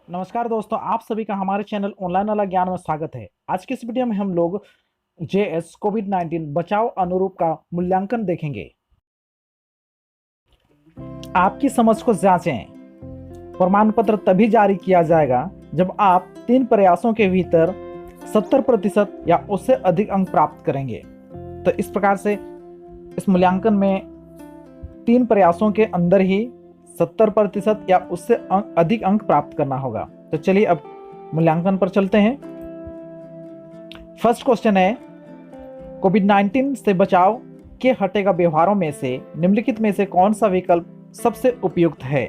नमस्कार दोस्तों, आप सभी का हमारे चैनल ऑनलाइन वाला ज्ञान में स्वागत है। आज की इस वीडियो में हम लोग जेएस कोविड-19 बचाव अनुरूप का मूल्यांकन देखेंगे। आपकी समझ को जांचें। प्रमाण पत्र तभी जारी किया जाएगा जब आप 3 प्रयासों के भीतर 70% या उससे अधिक अंक प्राप्त करेंगे। तो इस प्रकार से इस मूल्यांकन में 3 प्रयासों के अंदर ही 70% या उससे अधिक अंक प्राप्त करना होगा। तो चलिए अब मूल्यांकन पर चलते हैं। फर्स्ट क्वेश्चन है, कोविड-19 से बचाव के हटेगा व्यवहारों में से निम्नलिखित में से कौन सा विकल्प सबसे उपयुक्त है?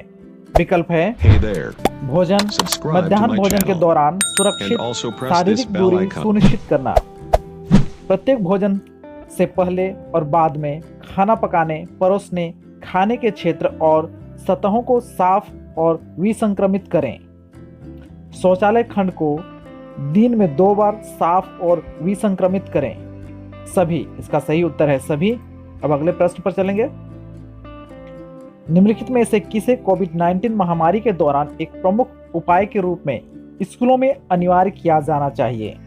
विकल्प है भोजन, मध्याह्न भोजन के दौरान सुरक्षित शारीरिक दूरी सुनिश्चित करना, प्रत्येक भोजन से पहले और बाद में खाना पकाने, परोसने, खाने के क्षेत्र और सतहों को साफ और विसंक्रमित करें, शौचालय खंड को दिन में 2 बार साफ और विसंक्रमित करें। सभी, इसका सही उत्तर है सभी। अब अगले प्रश्न पर चलेंगे। निम्नलिखित में से किसे कोविड-19 महामारी के दौरान एक प्रमुख उपाय के रूप में स्कूलों में अनिवार्य किया जाना चाहिए?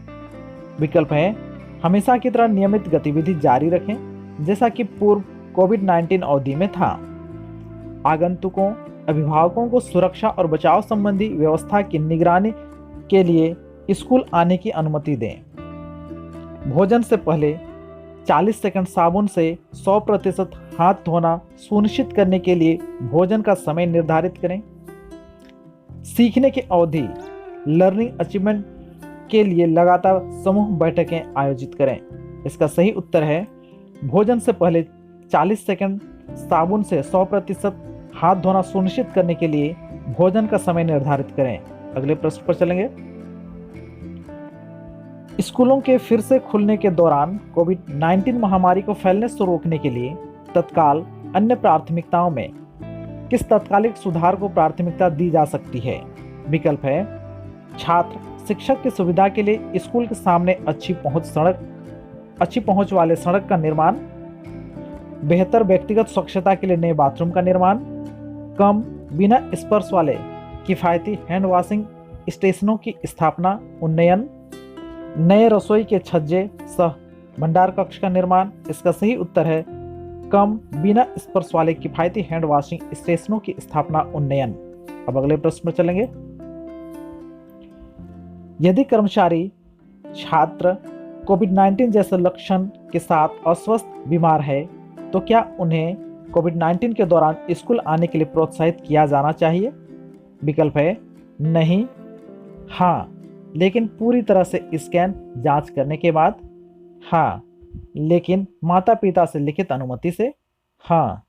विकल्प है हमेशा की तरह नियमित गतिविधि जारी रखें जैसा कि पूर्व कोविड-19 अवधि में था, आगंतुकों अभिभावकों को सुरक्षा और बचाव संबंधी व्यवस्था की निगरानी के लिए स्कूल आने की अनुमति दें, भोजन से पहले 40 सेकंड साबुन से 100% हाथ धोना सुनिश्चित करने के लिए भोजन का समय निर्धारित करें, सीखने की अवधि लर्निंग अचीवमेंट के लिए लगातार समूह बैठकें आयोजित करें। इसका सही उत्तर है भोजन से पहले 40 सेकंड साबुन से 100% हाथ धोना सुनिश्चित करने के लिए भोजन का समय निर्धारित करें। अगले प्रश्न पर चलेंगे। स्कूलों के फिर से खुलने के दौरान कोविड-19 महामारी को फैलने से रोकने के लिए तत्काल अन्य प्राथमिकताओं में किस तात्कालिक सुधार को प्राथमिकता दी जा सकती है? विकल्प है छात्र शिक्षक की सुविधा के लिए स्कूल के सामने अच्छी पहुंच वाले सड़क का निर्माण, बेहतर व्यक्तिगत स्वच्छता के लिए नए बाथरूम का निर्माण, कम बिना स्पर्श वाले किफायती हैंड वॉशिंग स्टेशनों की स्थापना उन्नयन, नए रसोई के छज्जे सह भंडार कक्ष का निर्माण। इसका सही उत्तर है कम बिना स्पर्श वाले किफायती हैंड वॉशिंग स्टेशनों की स्थापना उन्नयन। अब अगले प्रश्न पर चलेंगे। यदि कर्मचारी छात्र कोविड-19 जैसे लक्षण के साथ अस्वस्थ बीमार है तो क्या उन्हें कोविड-19 के दौरान स्कूल आने के लिए प्रोत्साहित किया जाना चाहिए? विकल्प है नहीं, हाँ लेकिन पूरी तरह से स्कैन जांच करने के बाद, हाँ लेकिन माता पिता से लिखित अनुमति से, हाँ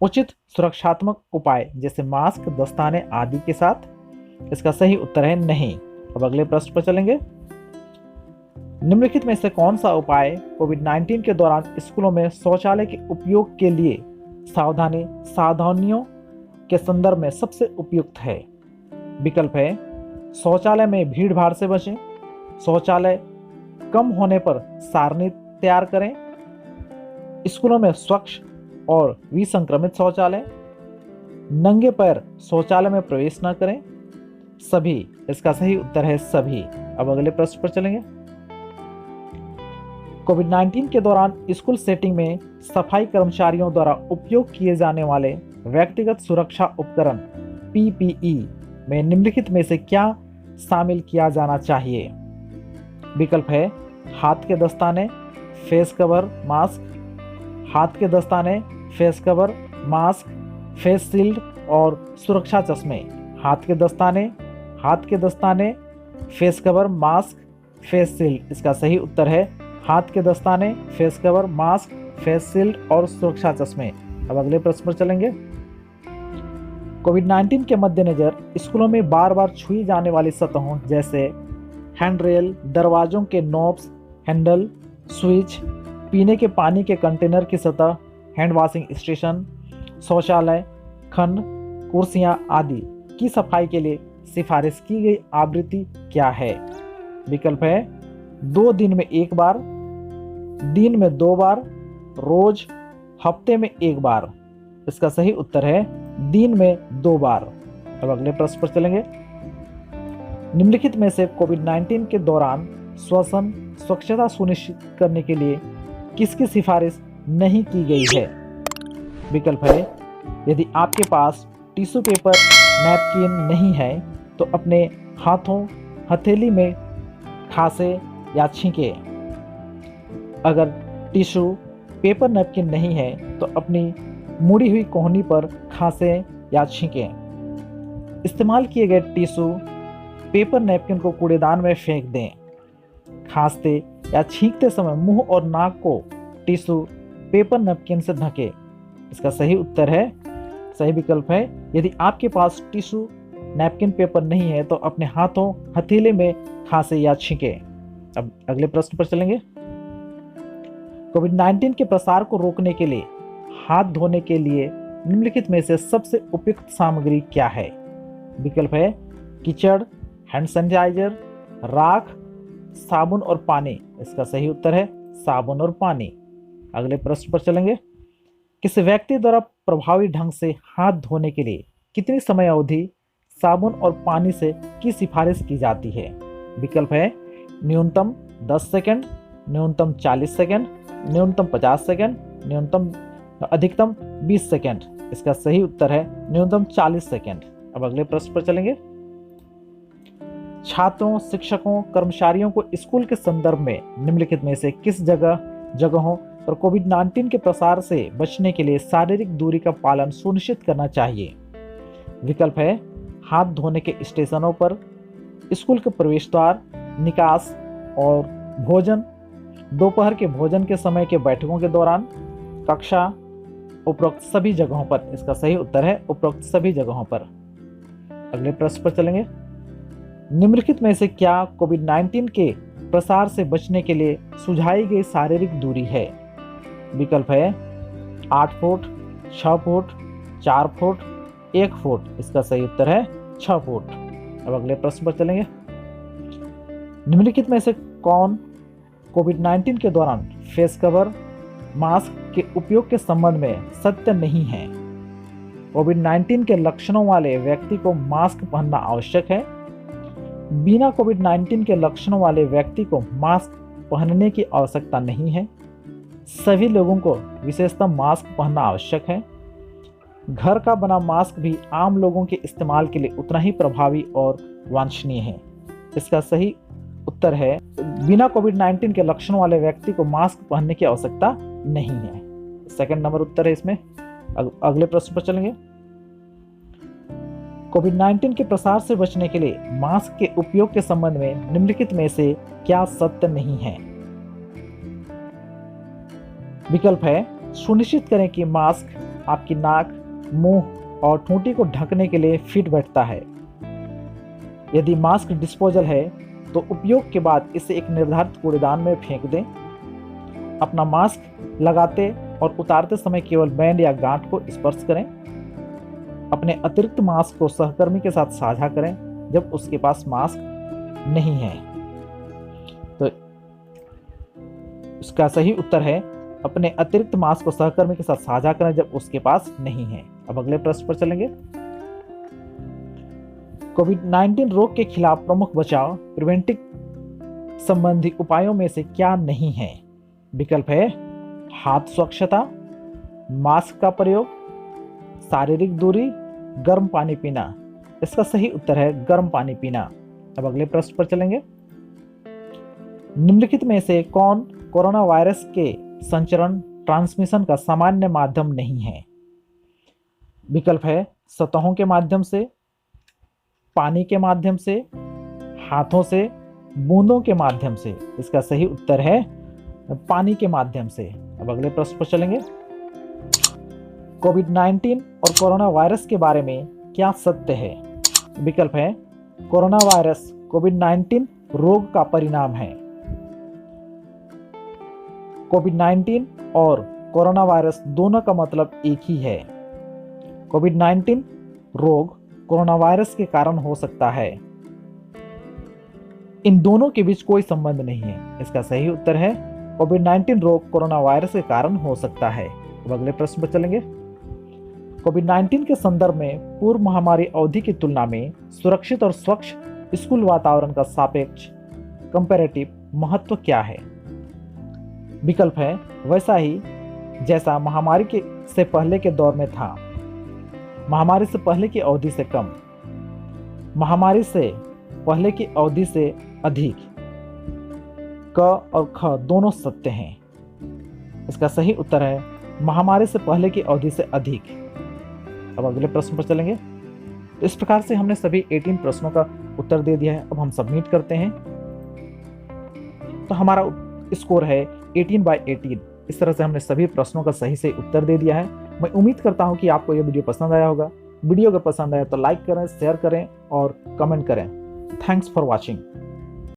उचित सुरक्षात्मक उपाय जैसे मास्क, दस्ताने आदि के साथ। इसका सही उत्तर है नहीं। अब अगले प्रश्न पर चलेंगे। निम्नलिखित में से कौन सा उपाय कोविड-19 के दौरान स्कूलों में शौचालय के उपयोग के लिए सावधानियों के संदर्भ में सबसे उपयुक्त है? विकल्प है शौचालय में भीड़ भाड़ से बचें, शौचालय कम होने पर सारणी तैयार करें, स्कूलों में स्वच्छ और विसंक्रमित शौचालय, नंगे पैर शौचालय में प्रवेश न करें, सभी। इसका सही उत्तर है सभी। अब अगले प्रश्न पर चलेंगे। कोविड-19 के दौरान स्कूल सेटिंग में सफाई कर्मचारियों द्वारा उपयोग किए जाने वाले व्यक्तिगत सुरक्षा उपकरण पीपीई में निम्नलिखित में से क्या शामिल किया जाना चाहिए? विकल्प है हाथ के दस्ताने, फेस कवर, मास्क, हाथ के दस्ताने, face cover, mask, face shield और सुरक्षा चश्मे। हाथ के दस्ताने, face cover, mask, face shield. इसका सही उत्तर है हाथ के दस्ताने, face cover, mask, face shield और सुरक्षा चश्मे। अब अगले प्रश्न पर चलेंगे। कोविड-19 के मद्देनजर स्कूलों में बार बार छुई जाने वाली सतहों जैसे हैंडरेल, दरवाजों के नॉब्स, हैंडल, स्विच, पीने के पानी के कंटेनर की सतह, हैंड वॉशिंग स्टेशन, शौचालय खंड, कुर्सियां आदि की सफाई के लिए सिफारिश की गई आवृत्ति क्या है? विकल्प है 2 दिन में 1 बार, दिन में 2 बार, रोज, हफ्ते में 1 बार। इसका सही उत्तर है दिन में 2 बार। अब अगले प्रश्न पर चलेंगे। निम्नलिखित में से कोविड-19 के दौरान श्वसन स्वच्छता सुनिश्चित करने के लिए किसकी सिफारिश नहीं की गई है? विकल्प है, यदि आपके पास टिश्यू पेपर नैपकिन नहीं है तो अपने हाथों हथेली में खांसे या छींके। अगर टिश्यू पेपर नैपकिन नहीं है तो अपनी मुड़ी हुई कोहनी पर खांसे या छींके। इस्तेमाल किए गए टिश्यू पेपर नैपकिन को कूड़ेदान में फेंक दें। खांसते या छींकते समय मुंह और नाक को टिश्यू पेपर नैपकिन से ढकें। इसका सही उत्तर है, सही विकल्प है, यदि आपके पास टिश्यू नैपकिन पेपर नहीं है तो अपने हाथों हथेली में खांसे या छींके। अब अगले प्रश्न पर चलेंगे। कोविड-19 के प्रसार को रोकने के लिए हाथ धोने के लिए निम्नलिखित में से सबसे उपयुक्त सामग्री क्या है? विकल्प है, कीचड़, हैंड सैनिटाइजर, राख, साबुन और पानी। इसका सही उत्तर है साबुन और पानी। अगले प्रश्न पर चलेंगे। किसी व्यक्ति द्वारा प्रभावी ढंग से हाथ धोने के लिए कितनी समय अवधि साबुन और पानी से की सिफारिश की जाती है? विकल्प है, न्यूनतम 10 सेकंड, न्यूनतम 40 सेकंड, न्यूनतम 50 सेकंड, अधिकतम 20 सेकंड। इसका सही उत्तर है न्यूनतम 40 सेकंड। अब अगले प्रश्न पर चलेंगे। छात्रों, शिक्षकों, कर्मचारियों को स्कूल के संदर्भ में निम्नलिखित में से किस जगहों पर कोविड-19 के प्रसार से बचने के लिए शारीरिक दूरी का पालन सुनिश्चित करना चाहिए? विकल्प है, हाथ धोने के स्टेशनों पर, स्कूल के प्रवेश द्वार, निकास और भोजन, दोपहर के भोजन के समय के बैठकों के दौरान, कक्षा, उपरोक्त सभी जगहों पर। इसका सही उत्तर है उपरोक्त सभी जगहों पर। अगले प्रश्न पर चलेंगे। निम्नलिखित में से क्या कोविड-19 के प्रसार से बचने के लिए सुझाई गई शारीरिक दूरी है? विकल्प है, 8 फुट, 6 फुट, 4 फुट, 1 फुट। इसका सही उत्तर है 6 फुट। अब अगले प्रश्न पर चलेंगे। निम्नलिखित में से कौन कोविड-19 के दौरान फेस कवर, मास्क के उपयोग के संबंध में सत्य नहीं है? कोविड-19 के लक्षणों वाले व्यक्ति को मास्क पहनना आवश्यक है। बिना कोविड-19 के लक्षणों वाले व्यक्ति को मास्क पहनने की आवश्यकता नहीं है। सभी लोगों को विशेषतः मास्क पहनना आवश्यक है। घर का बना मास्क भी आम लोगों के इस्तेमाल के लिए उतना ही प्रभावी और वांछनीय है। इसका सही उत्तर है, बिना कोविड-19 के लक्षणों वाले व्यक्ति को मास्क पहनने की आवश्यकता नहीं है। सेकंड नंबर उत्तर है इसमें। अगले प्रश्न पर चलेंगे। कोविड-19 के प्रसार से बचने के लिए मास्क के उपयोग के संबंध में निम्नलिखित में से क्या सत्य नहीं है? विकल्प है, सुनिश्चित करें कि मास्क आपकी नाक, मुंह और ठोंटी को ढकने के लिए फिट बैठता है। यदि मास्क डिस्पोजल है तो उपयोग के बाद इसे एक निर्धारित कूड़ेदान में फेंक दें। अपना मास्क लगाते और उतारते समय केवल बैंड या गांठ को स्पर्श करें। अपने अतिरिक्त मास्क को सहकर्मी के साथ साझा करें जब उसके पास मास्क नहीं है। तो इसका सही उत्तर है, अपने अतिरिक्त मास्क को सहकर्मी के साथ साझा करें जब उसके पास नहीं है। अब अगले प्रश्न पर चलेंगे। कोविड-19 रोग के खिलाफ प्रमुख बचाव प्रिवेंटिव संबंधी उपायों में से क्या नहीं है? विकल्प है, हाथ स्वच्छता, मास्क का प्रयोग, शारीरिक दूरी, गर्म पानी पीना। इसका सही उत्तर है गर्म पानी पीना। अब अगले प्रश्न पर चलेंगे। निम्नलिखित में से कौन कोरोना वायरस के संचरण ट्रांसमिशन का सामान्य माध्यम नहीं है? विकल्प है, सतहों के माध्यम से, पानी के माध्यम से, हाथों से, बूंदों के माध्यम से। इसका सही उत्तर है पानी के माध्यम से। अब अगले प्रश्न पर चलेंगे। कोविड-19 और कोरोना वायरस के बारे में क्या सत्य है? विकल्प है, कोरोना वायरस कोविड-19 रोग का परिणाम है। कोविड-19 और कोरोना वायरस दोनों का मतलब एक ही है। कोविड-19 रोग कोरोना वायरस के कारण हो सकता है। इन दोनों के बीच कोई संबंध नहीं है। इसका सही उत्तर है, कोविड-19 रोग कोरोना वायरस के कारण हो सकता है। अब अगले प्रश्न पर चलेंगे। कोविड-19 के संदर्भ में पूर्व महामारी अवधि की तुलना में सुरक्षित और स्वच्छ स्कूल वातावरण का सापेक्ष कंपैरेटिव महत्व क्या है? विकल्प है वैसा ही जैसा महामारी के से पहले के दौर में था, महामारी से पहले की अवधि से कम, महामारी से पहले की अवधि से अधिक। क और ख दोनों सत्य हैं। इसका सही उत्तर है महामारी से पहले की अवधि से अधिक। अब अगले प्रश्न पर चलेंगे। तो इस प्रकार से हमने सभी 18 प्रश्नों का उत्तर दे दिया है। अब हम सबमिट करते हैं। तो हमारा स्कोर है 18/18। इस तरह से हमने सभी प्रश्नों का सही से उत्तर दे दिया है। मैं उम्मीद करता हूं कि आपको यह वीडियो पसंद आया होगा। वीडियो अगर पसंद आया तो लाइक करें, शेयर करें और कमेंट करें। Thanks for watching.